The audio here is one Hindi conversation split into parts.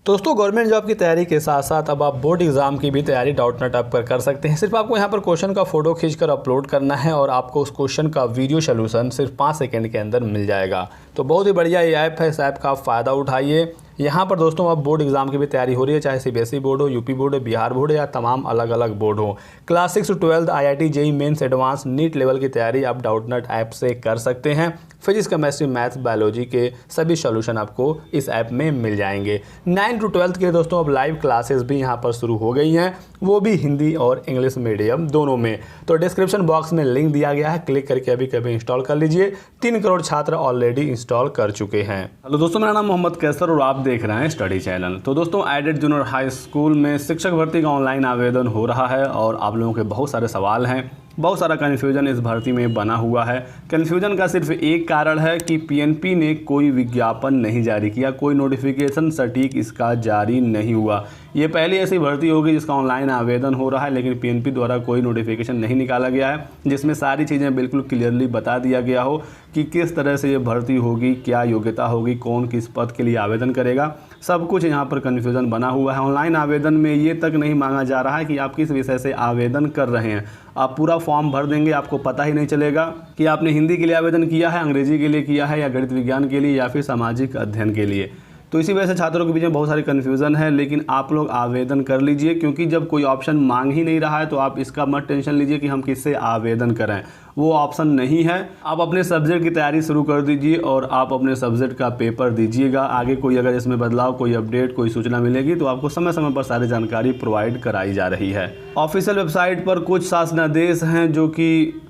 दोस्तों गवर्नमेंट जॉब की तैयारी के साथ साथ अब आप बोर्ड एग्जाम की भी तैयारी डाउटनेट ऐप पर कर सकते हैं। सिर्फ आपको यहाँ पर क्वेश्चन का फोटो खींचकर अपलोड करना है और आपको उस क्वेश्चन का वीडियो सोल्यूशन सिर्फ 5 सेकंड के अंदर मिल जाएगा। तो बहुत ही बढ़िया ये ऐप है, इस ऐप का आप फ़ायदा उठाइए। यहाँ पर दोस्तों अब बोर्ड एग्जाम की भी तैयारी हो रही है, चाहे सीबीएसई बोर्ड हो, यूपी बोर्ड हो, बिहार बोर्ड या तमाम अलग अलग बोर्ड हो। Class 6 to 12 IIT JEE mains advance NEET level की तैयारी आप डाउटनेट ऐप से कर सकते हैं। फिजिक्स केमिस्ट्री मैथ्स बायोलॉजी के सभी सॉल्यूशन आपको इस ऐप में मिल जाएंगे। 9 to 12 के दोस्तों अब लाइव क्लासेस भी यहाँ पर शुरू हो गई हैं, वो भी हिंदी और इंग्लिश मीडियम दोनों में। तो डिस्क्रिप्शन बॉक्स में लिंक दिया गया है, क्लिक करके अभी कभी इंस्टॉल कर लीजिए। 3 करोड़ छात्र ऑलरेडी इंस्टॉल कर चुके हैं। हेलो दोस्तों, मेरा नाम मोहम्मद कैसर और आप देख रहे हैं स्टडी चैनल। तो दोस्तों एडेड जूनियर हाई स्कूल में शिक्षक भर्ती का ऑनलाइन आवेदन हो रहा है और आप लोगों के बहुत सारे सवाल हैं, बहुत सारा कन्फ्यूजन इस भर्ती में बना हुआ है। कन्फ्यूजन का सिर्फ एक कारण है कि पीएनपी ने कोई विज्ञापन नहीं जारी किया, कोई नोटिफिकेशन सटीक इसका जारी नहीं हुआ। ये पहली ऐसी भर्ती होगी जिसका ऑनलाइन आवेदन हो रहा है, लेकिन पीएनपी द्वारा कोई नोटिफिकेशन नहीं निकाला गया है जिसमें सारी चीज़ें बिल्कुल क्लियरली बता दिया गया हो कि किस तरह से ये भर्ती होगी, क्या योग्यता होगी, कौन किस पद के लिए आवेदन करेगा। सब कुछ यहाँ पर कन्फ्यूजन बना हुआ है। ऑनलाइन आवेदन में ये तक नहीं मांगा जा रहा है कि आप किस विषय से आवेदन कर रहे हैं। आप पूरा फॉर्म भर देंगे, आपको पता ही नहीं चलेगा कि आपने हिंदी के लिए आवेदन किया है, अंग्रेजी के लिए किया है, या गणित विज्ञान के लिए, या फिर सामाजिक अध्ययन के लिए। तो इसी वजह से छात्रों के बीच में बहुत सारी कन्फ्यूज़न है। लेकिन आप लोग आवेदन कर लीजिए, क्योंकि जब कोई ऑप्शन मांग ही नहीं रहा है तो आप इसका मत टेंशन लीजिए कि हम किससे आवेदन करें, वो ऑप्शन नहीं है। आप अपने सब्जेक्ट की तैयारी शुरू कर दीजिए और आप अपने सब्जेक्ट का पेपर दीजिएगा। आगे कोई अगर इसमें बदलाव, कोई अपडेट, कोई सूचना मिलेगी तो आपको समय समय पर सारी जानकारी प्रोवाइड कराई जा रही है। ऑफिशियल वेबसाइट पर कुछ शासनादेश हैं जो कि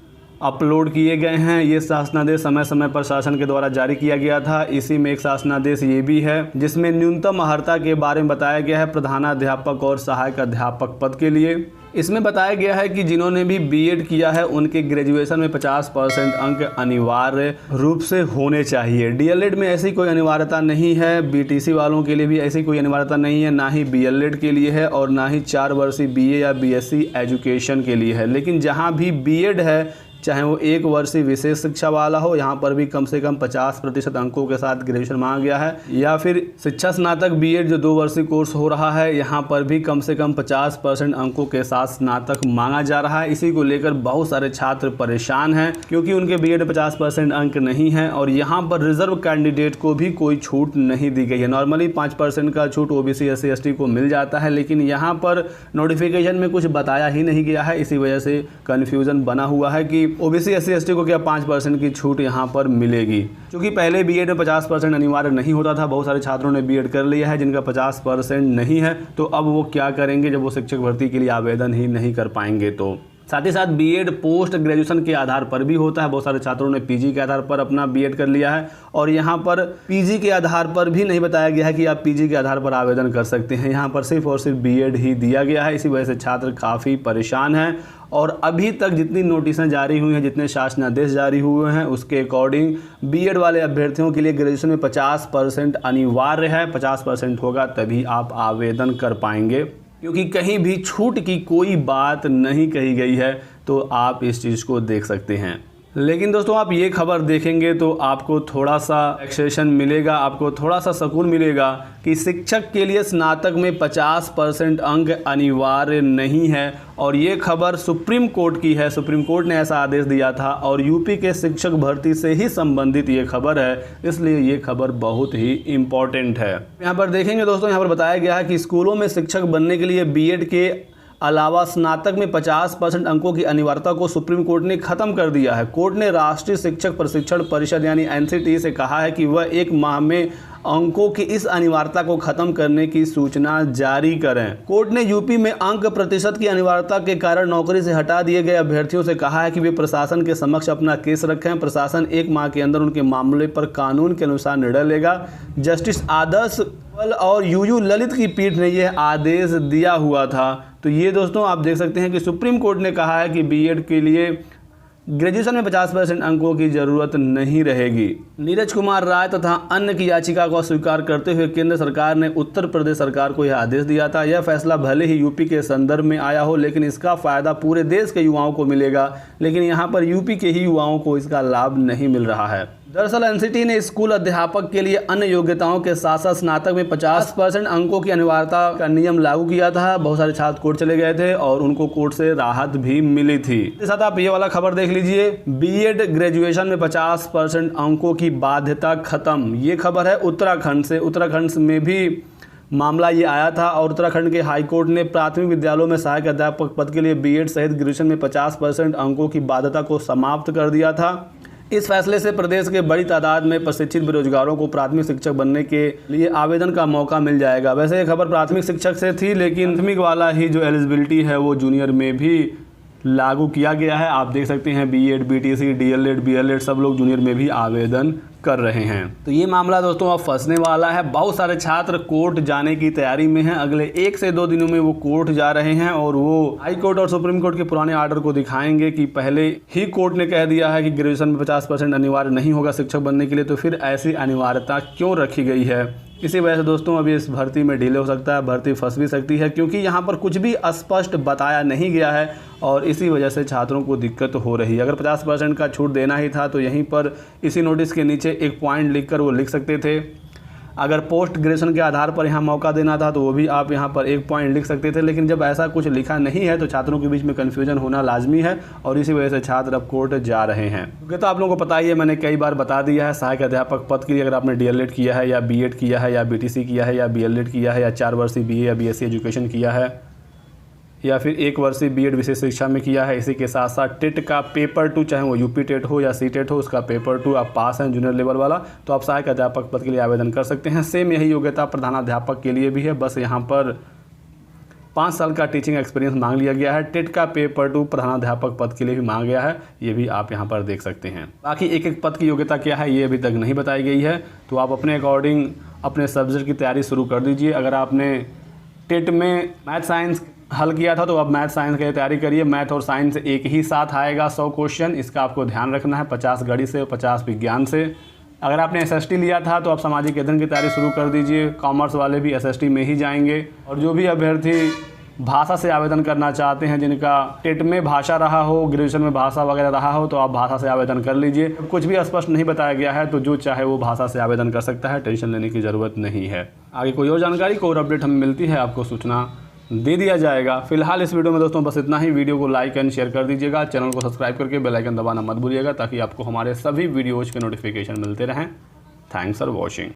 अपलोड किए गए हैं। ये शासनादेश समय समय पर शासन के द्वारा जारी किया गया था। इसी में एक शासनादेश ये भी है जिसमें न्यूनतम अर्हता के बारे में बताया गया है प्रधानाध्यापक और सहायक अध्यापक पद के लिए। इसमें बताया गया है कि जिन्होंने भी बीएड किया है उनके ग्रेजुएशन में 50% अंक अनिवार्य रूप से होने चाहिए। डीएलएड में ऐसी कोई अनिवार्यता नहीं है, बीटीसी वालों के लिए भी ऐसी कोई अनिवार्यता नहीं है, ना ही बीएलएड के लिए है और ना ही 4 वर्षीय बीए या बीएससी एजुकेशन के लिए है। लेकिन जहाँ भी बीएड है, चाहे वो 1 वर्षीय विशेष शिक्षा वाला हो, यहाँ पर भी कम से कम 50% अंकों के साथ ग्रेजुएशन मांगा गया है। या फिर शिक्षा स्नातक बीएड जो 2 वर्षीय कोर्स हो रहा है, यहाँ पर भी कम से कम 50% अंकों के साथ स्नातक मांगा जा रहा है। इसी को लेकर बहुत सारे छात्र परेशान हैं क्योंकि उनके बीएड 50% अंक नहीं है और यहाँ पर रिजर्व कैंडिडेट को भी कोई छूट नहीं दी गई है। नॉर्मली 5% का छूट ओबीसी SC ST को मिल जाता है, लेकिन यहाँ पर नोटिफिकेशन में कुछ बताया ही नहीं गया है। इसी वजह से कन्फ्यूजन बना हुआ है कि ओबीसी SC ST को क्या 5% की छूट यहाँ पर मिलेगी। क्योंकि पहले बीएड में 50% अनिवार्य नहीं होता था, बहुत सारे छात्रों ने बीएड कर लिया है जिनका 50% नहीं है, तो अब वो क्या करेंगे जब वो शिक्षक भर्ती के लिए आवेदन ही नहीं कर पाएंगे। तो साथ ही साथ बीएड पोस्ट ग्रेजुएशन के आधार पर भी होता है। बहुत सारे छात्रों ने पीजी के आधार पर अपना बीएड कर लिया है और यहाँ पर पीजी के आधार पर भी नहीं बताया गया है कि आप पीजी के आधार पर आवेदन कर सकते हैं। यहाँ पर सिर्फ और सिर्फ बीएड ही दिया गया है। इसी वजह से छात्र काफ़ी परेशान हैं और अभी तक जितनी नोटिसें जारी हुई हैं, जितने शासनादेश जारी हुए हैं, उसके अकॉर्डिंग बीएड वाले अभ्यर्थियों के लिए ग्रेजुएशन में 50% अनिवार्य है। 50% होगा तभी आप आवेदन कर पाएंगे, क्योंकि कहीं भी छूट की कोई बात नहीं कही गई है। तो आप इस चीज़ को देख सकते हैं। लेकिन दोस्तों आप ये खबर देखेंगे तो आपको थोड़ा सा एक्सेशन मिलेगा, आपको थोड़ा सा सुकून मिलेगा कि शिक्षक के लिए स्नातक में 50% अंक अनिवार्य नहीं है। और ये खबर सुप्रीम कोर्ट की है। सुप्रीम कोर्ट ने ऐसा आदेश दिया था और यूपी के शिक्षक भर्ती से ही संबंधित ये खबर है, इसलिए ये खबर बहुत ही इम्पॉर्टेंट है। यहाँ पर देखेंगे दोस्तों, यहाँ पर बताया गया है कि स्कूलों में शिक्षक बनने के लिए बीएड के अलावा स्नातक में 50% अंकों की अनिवार्यता को सुप्रीम कोर्ट ने खत्म कर दिया है। कोर्ट ने राष्ट्रीय शिक्षक प्रशिक्षण परिषद यानी NCTE से कहा है कि वह 1 माह में अंकों की इस अनिवार्यता को खत्म करने की सूचना जारी करें। कोर्ट ने यूपी में अंक प्रतिशत की अनिवार्यता के कारण नौकरी से हटा दिए गए अभ्यर्थियों से कहा है कि वे प्रशासन के समक्ष अपना केस रखें। प्रशासन 1 माह के अंदर उनके मामले पर कानून के अनुसार निर्णय लेगा। जस्टिस आदर्श और यूयू ललित की पीठ ने यह आदेश दिया हुआ था। तो ये दोस्तों आप देख सकते हैं कि सुप्रीम कोर्ट ने कहा है कि बीएड के लिए ग्रेजुएशन में 50% अंकों की जरूरत नहीं रहेगी। नीरज कुमार राय तथा अन्य की याचिका को अस्वीकार करते हुए केंद्र सरकार ने उत्तर प्रदेश सरकार को यह आदेश दिया था। यह फैसला भले ही यूपी के संदर्भ में आया हो, लेकिन इसका फायदा पूरे देश के युवाओं को मिलेगा। लेकिन यहाँ पर यूपी के ही युवाओं को इसका लाभ नहीं मिल रहा है। दरअसल एनसीटी ने स्कूल अध्यापक के लिए अन्य योग्यताओं के साथ साथ स्नातक में 50% अंकों की अनिवार्यता का नियम लागू किया था। बहुत सारे छात्र कोर्ट चले गए थे और उनको कोर्ट से राहत भी मिली थी। इसके साथ आप ये वाला खबर देख लीजिए, बीएड ग्रेजुएशन में 50% अंकों की बाध्यता खत्म। ये खबर है उत्तराखंड से। उत्तराखंड में भी मामला ये आया था और उत्तराखंड के हाईकोर्ट ने प्राथमिक विद्यालयों में सहायक अध्यापक पद के लिए बीएड सहित ग्रेजुएशन में 50% अंकों की बाध्यता को समाप्त कर दिया था। इस फैसले से प्रदेश के बड़ी तादाद में प्रशिक्षित बेरोजगारों को प्राथमिक शिक्षक बनने के लिए आवेदन का मौका मिल जाएगा। वैसे ये खबर प्राथमिक शिक्षक से थी, लेकिन प्राथमिक वाला ही जो एलिजिबिलिटी है वो जूनियर में भी लागू किया गया है। आप देख सकते हैं बीएड, बीटीसी, डीएलएड, बीएलएड सब लोग जूनियर में भी आवेदन कर रहे हैं। तो ये मामला दोस्तों अब फंसने वाला है। बहुत सारे छात्र कोर्ट जाने की तैयारी में हैं। अगले 1 से 2 दिनों में वो कोर्ट जा रहे हैं और वो हाई कोर्ट और सुप्रीम कोर्ट के पुराने आर्डर को दिखाएंगे कि पहले ही कोर्ट ने कह दिया है कि ग्रेजुएशन में 50% अनिवार्य नहीं होगा शिक्षक बनने के लिए, तो फिर ऐसी अनिवार्यता क्यों रखी गई है। इसी वजह से दोस्तों अभी इस भर्ती में डिले हो सकता है, भर्ती फंस भी सकती है, क्योंकि यहाँ पर कुछ भी स्पष्ट बताया नहीं गया है और इसी वजह से छात्रों को दिक्कत हो रही है। अगर 50% का छूट देना ही था तो यहीं पर इसी नोटिस के नीचे एक पॉइंट लिखकर वो लिख सकते थे। अगर पोस्ट ग्रेजुएशन के आधार पर यहाँ मौका देना था तो वो भी आप यहाँ पर एक पॉइंट लिख सकते थे, लेकिन जब ऐसा कुछ लिखा नहीं है तो छात्रों के बीच में कन्फ्यूजन होना लाजमी है और इसी वजह से छात्र अब कोर्ट जा रहे हैं। क्योंकि तो आप लोगों को पता ही है, मैंने कई बार बता दिया है, सहायक अध्यापक पद के लिए अगर आपने डीएलएड किया है या बीएड किया है या बीटीसी किया है या बीएलएड किया है या 4 वर्षीय बीए या बीएससी एजुकेशन किया है या फिर 1 वर्षीय बीएड विशेष शिक्षा में किया है, इसी के साथ साथ टेट का पेपर 2, चाहे वो यूपी टेट हो या सी टेट हो, उसका पेपर 2 आप पास हैं जूनियर लेवल वाला, तो आप सहायक अध्यापक पद के लिए आवेदन कर सकते हैं। सेम यही योग्यता प्रधानाध्यापक के लिए भी है, बस यहाँ पर 5 साल का टीचिंग एक्सपीरियंस मांग लिया गया है। टेट का पेपर 2 प्रधानाध्यापक पद के लिए भी मांगा गया है, ये भी आप यहाँ पर देख सकते हैं। बाकी एक पद की योग्यता क्या है ये अभी तक नहीं बताई गई है, तो आप अपने अकॉर्डिंग अपने सब्जेक्ट की तैयारी शुरू कर दीजिए। अगर आपने टेट में मैथ साइंस हल किया था तो अब मैथ साइंस की तैयारी करिए। मैथ और साइंस एक ही साथ आएगा 100 क्वेश्चन, इसका आपको ध्यान रखना है, 50 गणित से और 50 विज्ञान से। अगर आपने एसएसटी लिया था तो आप सामाजिक अध्ययन की तैयारी शुरू कर दीजिए। कॉमर्स वाले भी एसएसटी में ही जाएंगे। और जो भी अभ्यर्थी भाषा से आवेदन करना चाहते हैं, जिनका टेट में भाषा रहा हो, ग्रेजुएशन में भाषा वगैरह रहा हो, तो आप भाषा से आवेदन कर लीजिए। कुछ भी स्पष्ट नहीं बताया गया है तो जो चाहे वो भाषा से आवेदन कर सकता है, टेंशन लेने की ज़रूरत नहीं है। आगे कोई और जानकारी, कोई और अपडेट हमें मिलती है आपको सूचना दे दिया जाएगा। फिलहाल इस वीडियो में दोस्तों बस इतना ही। वीडियो को लाइक एंड शेयर कर दीजिएगा, चैनल को सब्सक्राइब करके बेल आइकन दबाना मत भूलिएगा ताकि आपको हमारे सभी वीडियोज़ के नोटिफिकेशन मिलते रहें। Thanks for watching.